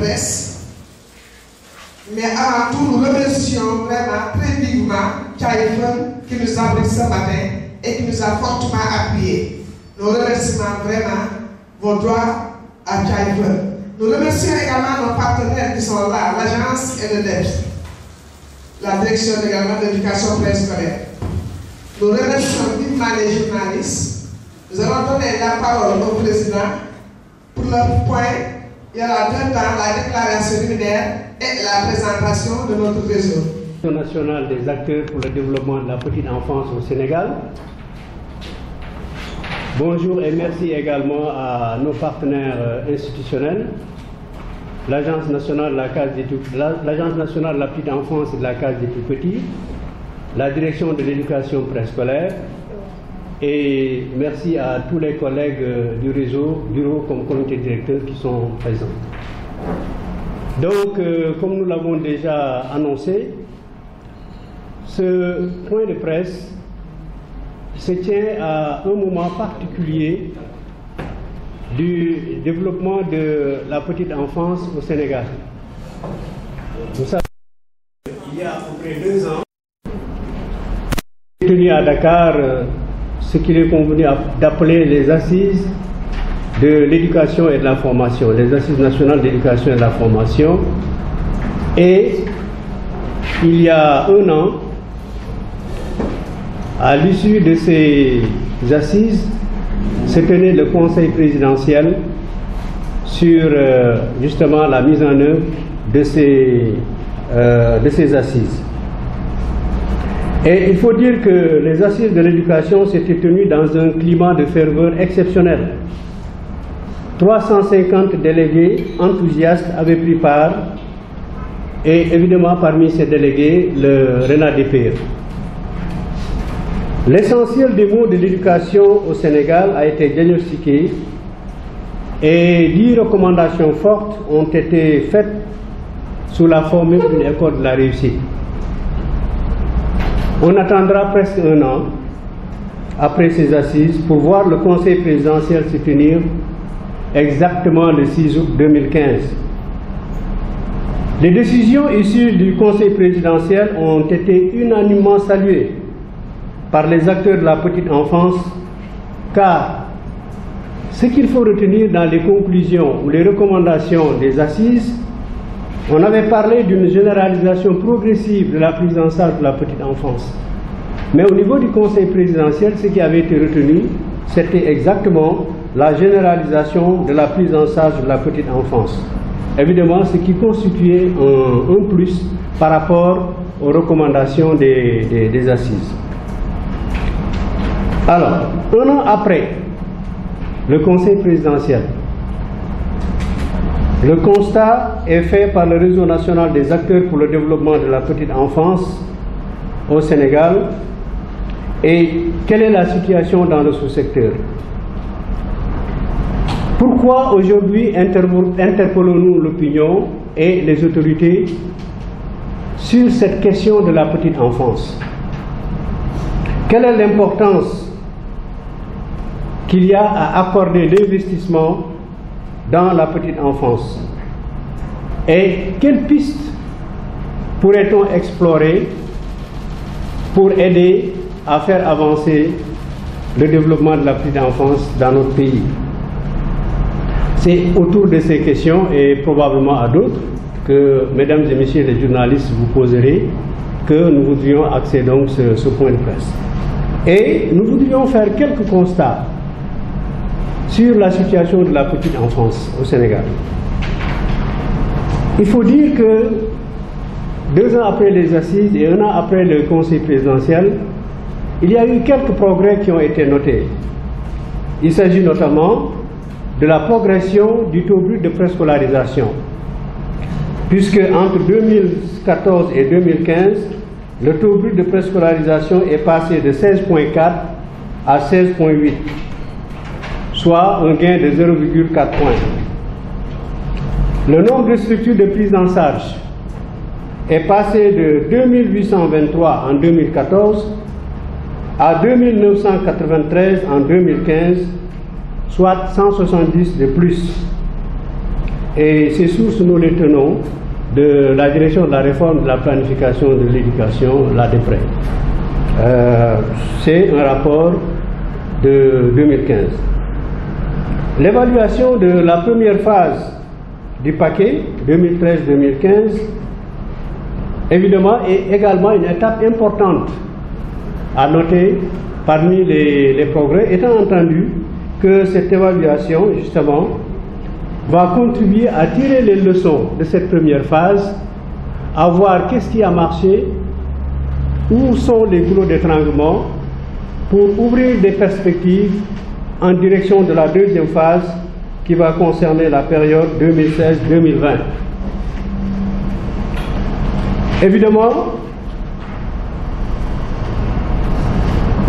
presse. Mais avant tout, nous remercions vraiment très vivement Chaifun qui nous a pris ce matin et qui nous a fortement appuyés. Nous remercions vraiment vos droits à Chaifun. Nous remercions également nos partenaires qui sont là, l'agence et le DEPS, la direction également de l'éducation préscolaire. Nous remercions vivement les journalistes. Nous allons donner la parole au président pour leur point. Il y aura 2 temps, la déclaration liminaire et la présentation de notre réseau. National des acteurs pour le développement de la petite enfance au Sénégal. Bonjour et merci également à nos partenaires institutionnels, l'Agence nationale de la petite enfance et de la case des tout petits, la direction de l'éducation préscolaire, et merci à tous les collègues du réseau, bureau comme comité directeur qui sont présents. Donc, comme nous l'avons déjà annoncé, ce point de presse se tient à un moment particulier du développement de la petite enfance au Sénégal. Nous savons qu'il y a à peu près 2 ans, tenu à Dakar ce qu'il est convenu d'appeler les assises de l'éducation et de la formation, les assises nationales de l'éducation et de la formation. Et il y a 1 an, à l'issue de ces assises, se tenait le conseil présidentiel sur justement la mise en œuvre de ces assises. Et il faut dire que les assises de l'éducation s'étaient tenues dans un climat de ferveur exceptionnel. 350 délégués enthousiastes avaient pris part, et évidemment parmi ces délégués, le RENADEPE. L'essentiel des maux de l'éducation au Sénégal a été diagnostiqué et 10 recommandations fortes ont été faites sous la formule d'une école de la réussite. On attendra presque 1 an après ces assises pour voir le conseil présidentiel se tenir exactement le 6 août 2015. Les décisions issues du conseil présidentiel ont été unanimement saluées par les acteurs de la petite enfance, car ce qu'il faut retenir dans les conclusions ou les recommandations des assises, on avait parlé d'une généralisation progressive de la prise en charge de la petite enfance. Mais au niveau du conseil présidentiel, ce qui avait été retenu, c'était exactement la généralisation de la prise en charge de la petite enfance. Évidemment, ce qui constituait un plus par rapport aux recommandations des assises. Alors, 1 an après le conseil présidentiel, le constat est fait par le réseau national des acteurs pour le développement de la petite enfance au Sénégal. Et quelle est la situation dans le sous-secteur? Pourquoi aujourd'hui interpellons-nous l'opinion et les autorités sur cette question de la petite enfance? Quelle est l'importance qu'il y a à accorder l'investissement dans la petite enfance? Et quelles pistes pourrait-on explorer pour aider à faire avancer le développement de la petite enfance dans notre pays? C'est autour de ces questions et probablement à d'autres que, mesdames et messieurs les journalistes, vous poserez, que nous voudrions axer donc ce point de presse. Et nous voudrions faire quelques constats sur la situation de la petite enfance au Sénégal. Il faut dire que 2 ans après les assises et 1 an après le conseil présidentiel, il y a eu quelques progrès qui ont été notés. Il s'agit notamment de la progression du taux brut de préscolarisation, puisque entre 2014 et 2015, le taux brut de préscolarisation est passé de 16,4 à 16,8, soit un gain de 0,4 points. Le nombre de structures de prise en charge est passé de 2823 en 2014 à 2993 en 2015, soit 170 de plus. Et ces sources, nous les tenons de la direction de la réforme de la planification de l'éducation, la DEPRE. C'est un rapport de 2015. L'évaluation de la première phase du paquet 2013-2015, évidemment, est également une étape importante à noter parmi les progrès, étant entendu que cette évaluation, justement, va contribuer à tirer les leçons de cette première phase, à voir qu'est-ce qui a marché, où sont les goulots d'étranglement, pour ouvrir des perspectives en direction de la deuxième phase qui va concerner la période 2016-2020. Évidemment,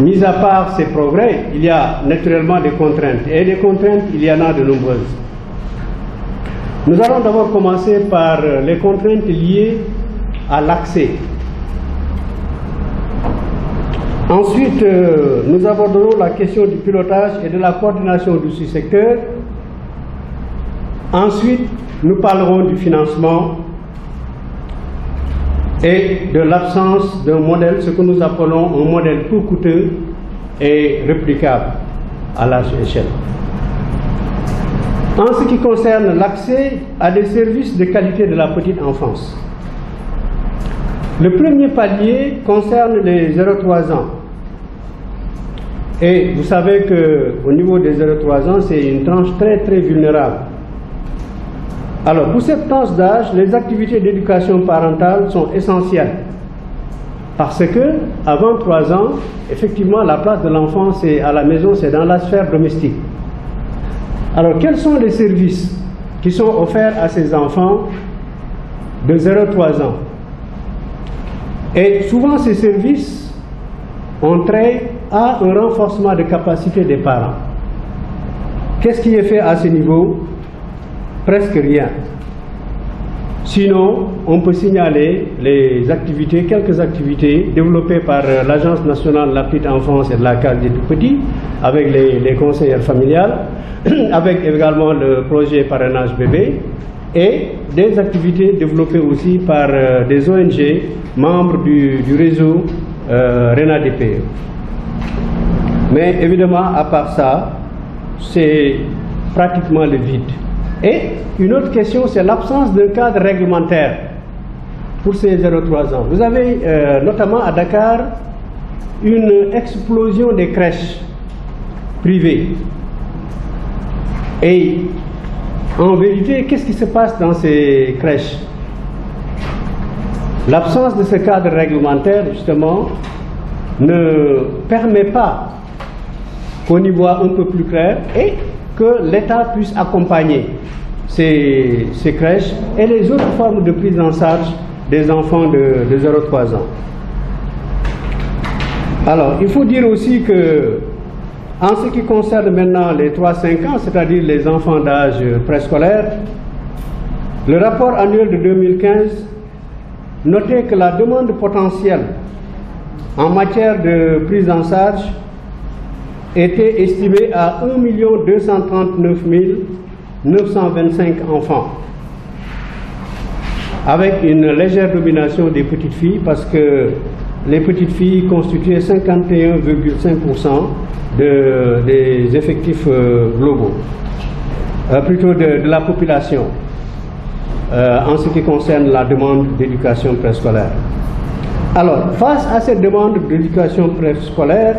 mis à part ces progrès, il y a naturellement des contraintes. Et les contraintes, il y en a de nombreuses. Nous allons d'abord commencer par les contraintes liées à l'accès. Ensuite, nous aborderons la question du pilotage et de la coordination du sous-secteur. Ensuite, nous parlerons du financement et de l'absence d'un modèle, ce que nous appelons un modèle peu coûteux et réplicable à large échelle. En ce qui concerne l'accès à des services de qualité de la petite enfance, le premier palier concerne les 0-3 ans. Et vous savez qu'au niveau des 0-3 ans, c'est une tranche très vulnérable. Alors, pour cette tranche d'âge, les activités d'éducation parentale sont essentielles. Parce que, avant 3 ans, effectivement, la place de l'enfant, c'est à la maison, c'est dans la sphère domestique. Alors, quels sont les services qui sont offerts à ces enfants de 0-3 ans? Et souvent, ces services ont trait à un renforcement de capacité des parents. Qu'est-ce qui est fait à ce niveau? Presque rien. Sinon, on peut signaler les activités, quelques activités développées par l'Agence nationale de la petite enfance et de la case des tout-petits, avec les conseillères familiales, avec également le projet parrainage bébé, et des activités développées aussi par des ONG, membres du réseau RENADP. Mais évidemment, à part ça, c'est pratiquement le vide. Et une autre question, c'est l'absence d'un cadre réglementaire pour ces 0-3 ans. Vous avez notamment à Dakar une explosion des crèches privées. Et en vérité, qu'est-ce qui se passe dans ces crèches? L'absence de ce cadre réglementaire, justement, ne permet pas qu'on y voit un peu plus clair et que l'État puisse accompagner ces crèches et les autres formes de prise en charge des enfants de 0-3 ans. Alors, il faut dire aussi que, en ce qui concerne maintenant les 3-5 ans, c'est-à-dire les enfants d'âge préscolaire, le rapport annuel de 2015 notait que la demande potentielle en matière de prise en charge était estimée à 1 239 925 enfants, avec une légère domination des petites filles, parce que les petites filles constituaient 51,5% des effectifs globaux, plutôt de la population, en ce qui concerne la demande d'éducation préscolaire. Alors, face à cette demande d'éducation préscolaire,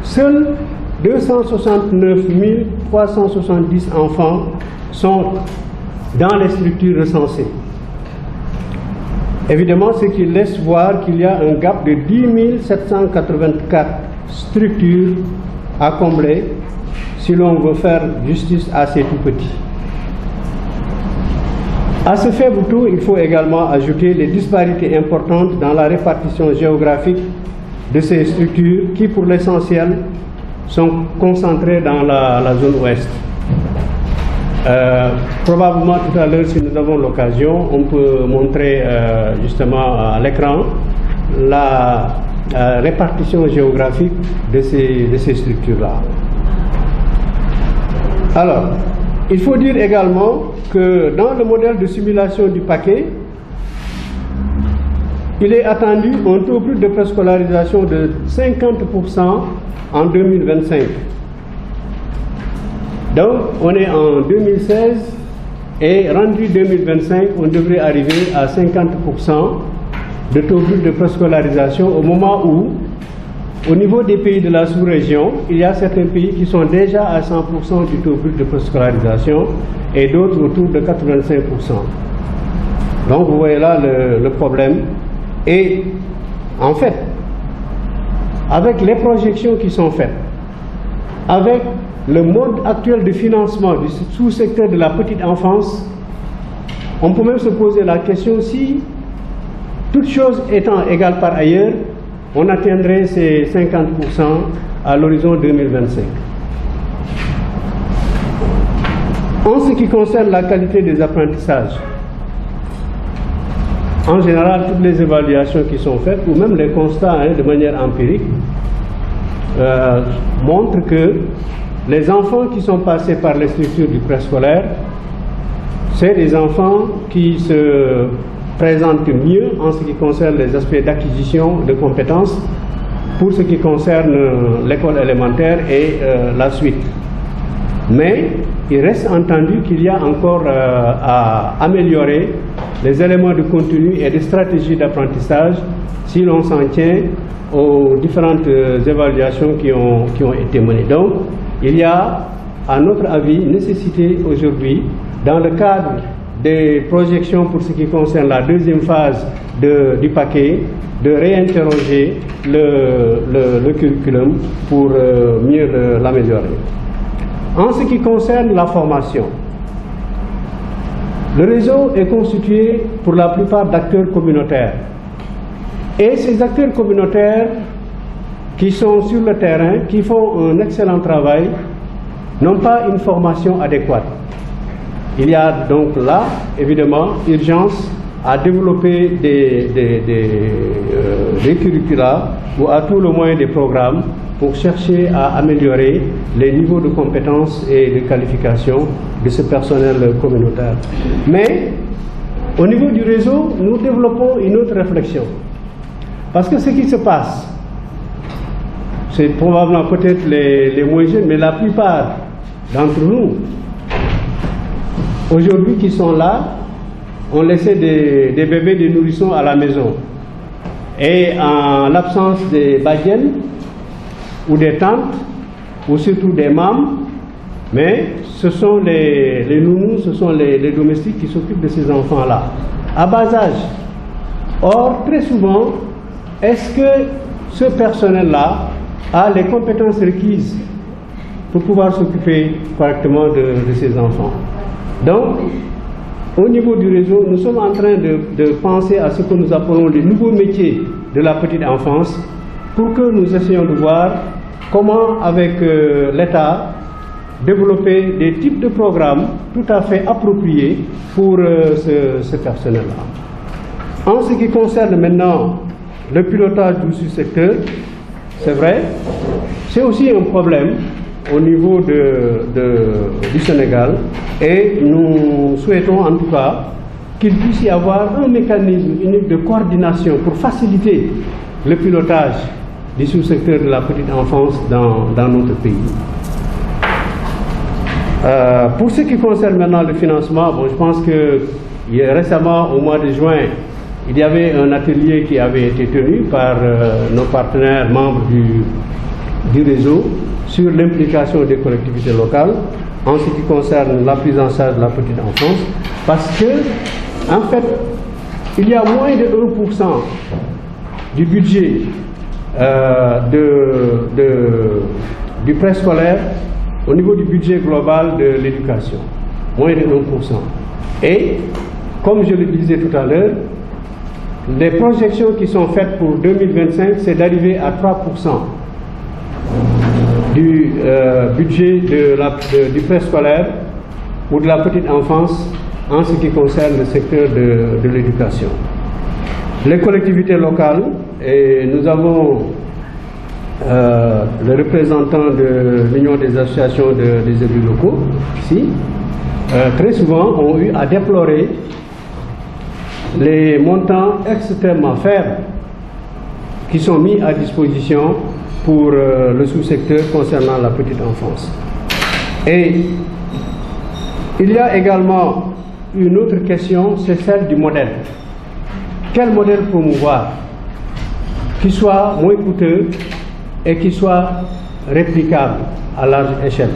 seuls 269 370 enfants sont dans les structures recensées. Évidemment, ce qui laisse voir qu'il y a un gap de 10 784 structures à combler si l'on veut faire justice à ces tout-petits. À ce faible taux, il faut également ajouter les disparités importantes dans la répartition géographique de ces structures qui, pour l'essentiel, sont concentrées dans la zone ouest. Probablement tout à l'heure, si nous avons l'occasion, on peut montrer justement à l'écran la répartition géographique de ces structures-là. Alors, Il faut dire également que dans le modèle de simulation du paquet, il est attendu un taux brut de préscolarisation de 50% en 2025. Donc, on est en 2016 et rendu 2025, on devrait arriver à 50% de taux brut de préscolarisation au moment où, au niveau des pays de la sous-région, il y a certains pays qui sont déjà à 100% du taux brut de préscolarisation et d'autres autour de 85%. Donc, vous voyez là le problème. Et en fait, avec les projections qui sont faites, avec le mode actuel de financement du sous-secteur de la petite enfance, on peut même se poser la question si, toutes choses étant égales par ailleurs, on atteindrait ces 50% à l'horizon 2025. En ce qui concerne la qualité des apprentissages, en général, toutes les évaluations qui sont faites, ou même les constats de manière empirique, montrent que les enfants qui sont passés par les structures du préscolaire, c'est des enfants qui se présentent mieux en ce qui concerne les aspects d'acquisition de compétences pour ce qui concerne l'école élémentaire et la suite. Mais il reste entendu qu'il y a encore à améliorer les éléments de contenu et de stratégie d'apprentissage si l'on s'en tient aux différentes évaluations qui ont été menées. Donc, il y a, à notre avis, nécessité aujourd'hui, dans le cadre des projections pour ce qui concerne la deuxième phase du paquet, de réinterroger le curriculum pour mieux l'améliorer. En ce qui concerne la formation, le réseau est constitué pour la plupart d'acteurs communautaires. Et ces acteurs communautaires qui sont sur le terrain, qui font un excellent travail, n'ont pas une formation adéquate. Il y a donc là, évidemment, urgence à développer des curricula ou à tout le moins des programmes pour chercher à améliorer les niveaux de compétences et de qualification de ce personnel communautaire. Mais au niveau du réseau, nous développons une autre réflexion. Parce que ce qui se passe, c'est probablement peut-être les moins jeunes, mais la plupart d'entre nous, aujourd'hui qui sont là, ont laissé des bébés, des nourrissons à la maison. Et en l'absence des badiennes, ou des tantes, ou surtout des mamans, mais ce sont les nounous, ce sont les domestiques qui s'occupent de ces enfants-là, à bas âge. Or, très souvent, est-ce que ce personnel-là a les compétences requises pour pouvoir s'occuper correctement de ces enfants? Donc, au niveau du réseau, nous sommes en train de penser à ce que nous appelons les nouveaux métiers de la petite enfance, pour que nous essayions de voir comment, avec l'État, développer des types de programmes tout à fait appropriés pour ce personnel-là. En ce qui concerne maintenant le pilotage du sous-secteur, c'est vrai, c'est aussi un problème au niveau du Sénégal, et nous souhaitons en tout cas qu'il puisse y avoir un mécanisme unique de coordination pour faciliter le pilotage du sous-secteur de la petite enfance dans notre pays. Pour ce qui concerne maintenant le financement, bon, je pense que récemment, au mois de juin, il y avait un atelier qui avait été tenu par nos partenaires membres du réseau sur l'implication des collectivités locales en ce qui concerne la prise en charge de la petite enfance, parce que, en fait, il y a moins de 1% du budget du préscolaire au niveau du budget global de l'éducation, moins de 1%. Et, comme je le disais tout à l'heure, les projections qui sont faites pour 2025, c'est d'arriver à 3% du budget du préscolaire ou de la petite enfance en ce qui concerne le secteur de l'éducation. Les collectivités locales, et nous avons le représentant de l'Union des associations des élus locaux ici, très souvent ont eu à déplorer les montants extrêmement faibles qui sont mis à disposition pour le sous-secteur concernant la petite enfance. Et il y a également une autre question, c'est celle du modèle. Quel modèle promouvoir qui soit moins coûteux et qui soit réplicable à large échelle?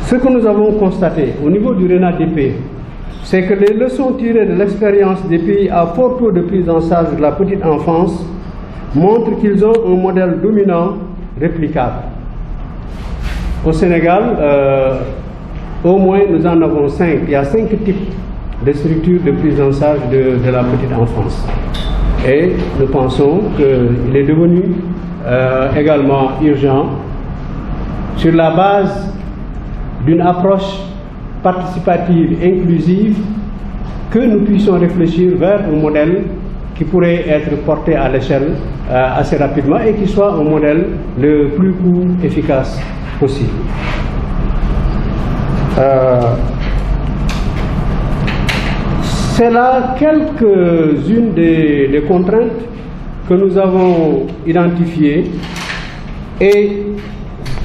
Ce que nous avons constaté au niveau du RENADP, c'est que les leçons tirées de l'expérience des pays à fort taux de prise en charge de la petite enfance montrent qu'ils ont un modèle dominant réplicable. Au Sénégal, au moins nous en avons 5. Il y a 5 types de structures de prise en charge de la petite enfance. Et nous pensons qu'il est devenu également urgent, sur la base d'une approche participative inclusive, que nous puissions réfléchir vers un modèle qui pourrait être porté à l'échelle assez rapidement et qui soit un modèle le plus court efficace possible. C'est là quelques-unes des contraintes que nous avons identifiées et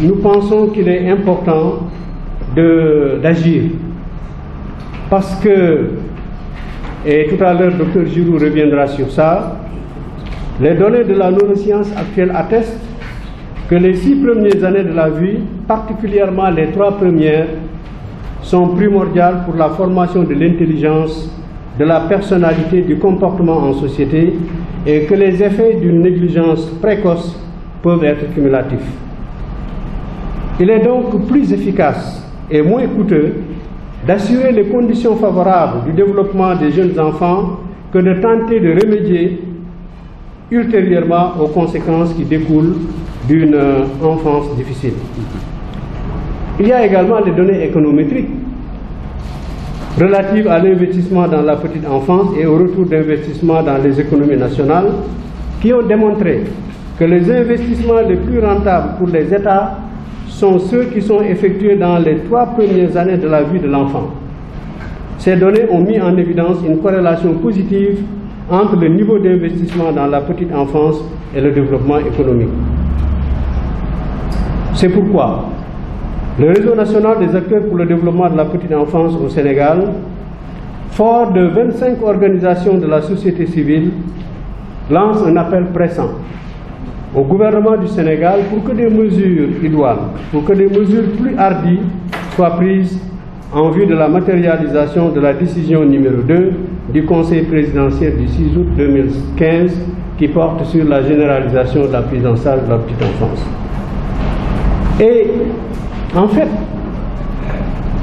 nous pensons qu'il est important d'agir parce que, et tout à l'heure Dr Giroux reviendra sur ça, les données de la neuroscience actuelle attestent que les 6 premières années de la vie, particulièrement les 3 premières, sont primordiales pour la formation de l'intelligence, de la personnalité, du comportement en société et que les effets d'une négligence précoce peuvent être cumulatifs. Il est donc plus efficace et moins coûteux d'assurer les conditions favorables du développement des jeunes enfants que de tenter de remédier ultérieurement aux conséquences qui découlent d'une enfance difficile. Il y a également les données économétriques relatives à l'investissement dans la petite enfance et au retour d'investissement dans les économies nationales qui ont démontré que les investissements les plus rentables pour les États sont ceux qui sont effectués dans les 3 premières années de la vie de l'enfant. Ces données ont mis en évidence une corrélation positive entre le niveau d'investissement dans la petite enfance et le développement économique. C'est pourquoi le réseau national des acteurs pour le développement de la petite enfance au Sénégal, fort de 25 organisations de la société civile, lance un appel pressant au gouvernement du Sénégal pour que des mesures idoines, pour que des mesures plus hardies soient prises en vue de la matérialisation de la décision numéro 2 du Conseil présidentiel du 6 août 2015 qui porte sur la généralisation de la prise en charge de la petite enfance. Et en fait,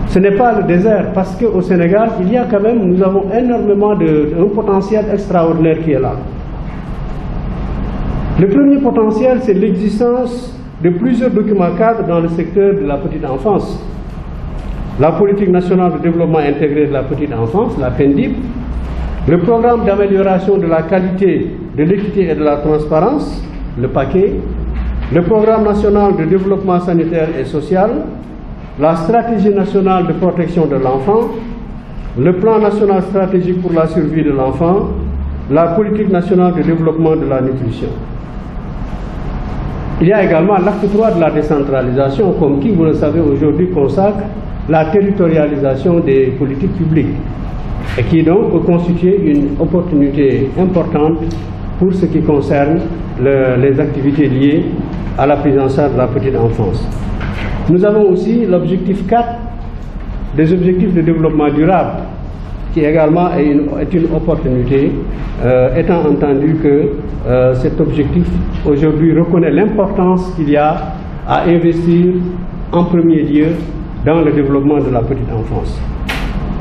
ce n'est pas le désert parce qu'au Sénégal, il y a quand même, nous avons énormément un potentiel extraordinaire qui est là. Le premier potentiel, c'est l'existence de plusieurs documents cadres dans le secteur de la petite enfance. La politique nationale de développement intégré de la petite enfance, la PENDIP, le programme d'amélioration de la qualité, de l'équité et de la transparence, le paquet, le programme national de développement sanitaire et social, la stratégie nationale de protection de l'enfant, le plan national stratégique pour la survie de l'enfant, la politique nationale de développement de la nutrition. Il y a également l'acte 3 de la décentralisation, comme qui, vous le savez, aujourd'hui consacre la territorialisation des politiques publiques et qui donc peut constituer une opportunité importante pour ce qui concerne les activités liées à la prise en charge de la petite enfance. Nous avons aussi l'objectif 4 des objectifs de développement durable qui également est une opportunité, étant entendu que cet objectif aujourd'hui reconnaît l'importance qu'il y a à investir en premier lieu dans le développement de la petite enfance.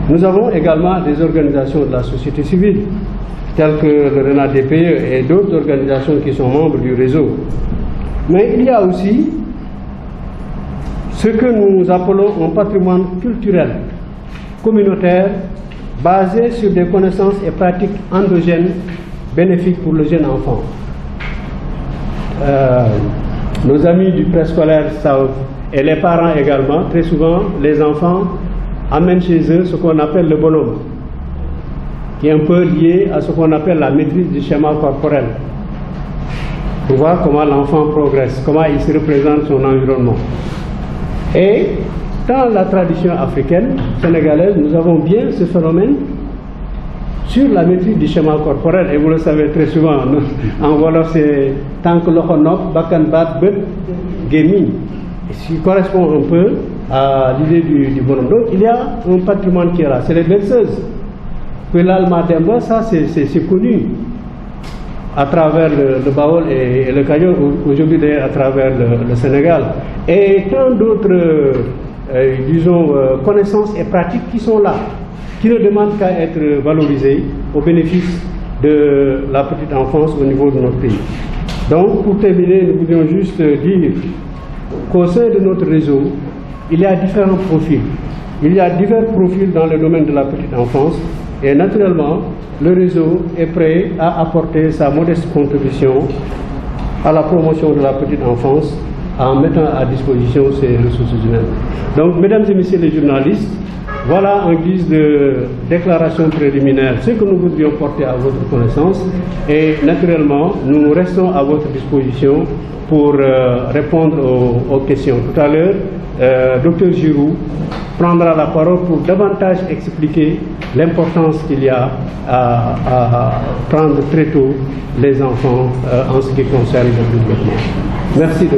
Nous avons également des organisations de la société civile, telles que le RENADP et d'autres organisations qui sont membres du réseau. Mais il y a aussi ce que nous appelons un patrimoine culturel, communautaire, basé sur des connaissances et pratiques endogènes bénéfiques pour le jeune enfant. Nos amis du préscolaire savent, et les parents également, très souvent les enfants amènent chez eux ce qu'on appelle le bonhomme, qui est un peu lié à ce qu'on appelle la maîtrise du schéma corporel, pour voir comment l'enfant progresse, comment il se représente son environnement. Et dans la tradition africaine, sénégalaise, nous avons bien ce phénomène sur la maîtrise du schéma corporel. Et vous le savez très souvent, en Wolof, c'est tant que l'ochonok, bakan bat, bet, gaming, ce qui correspond un peu à l'idée du bonhomme. Donc il y a un patrimoine qui est là, c'est les berceuses. Que l'Alma Demba, ça c'est connu à travers le Baol et le Kayor, aujourd'hui à travers le Sénégal. Et tant d'autres, disons, connaissances et pratiques qui sont là, qui ne demandent qu'à être valorisées au bénéfice de la petite enfance au niveau de notre pays. Donc, pour terminer, nous voulions juste dire qu'au sein de notre réseau, il y a différents profils. Il y a divers profils dans le domaine de la petite enfance et naturellement, le réseau est prêt à apporter sa modeste contribution à la promotion de la petite enfance en mettant à disposition ses ressources humaines. Donc, mesdames et messieurs les journalistes, voilà en guise de déclaration préliminaire ce que nous voudrions porter à votre connaissance et naturellement, nous restons à votre disposition pour répondre aux questions. Tout à l'heure, Dr Giroux prendra la parole pour davantage expliquer l'importance qu'il y a à prendre très tôt les enfants en ce qui concerne le développement. Merci.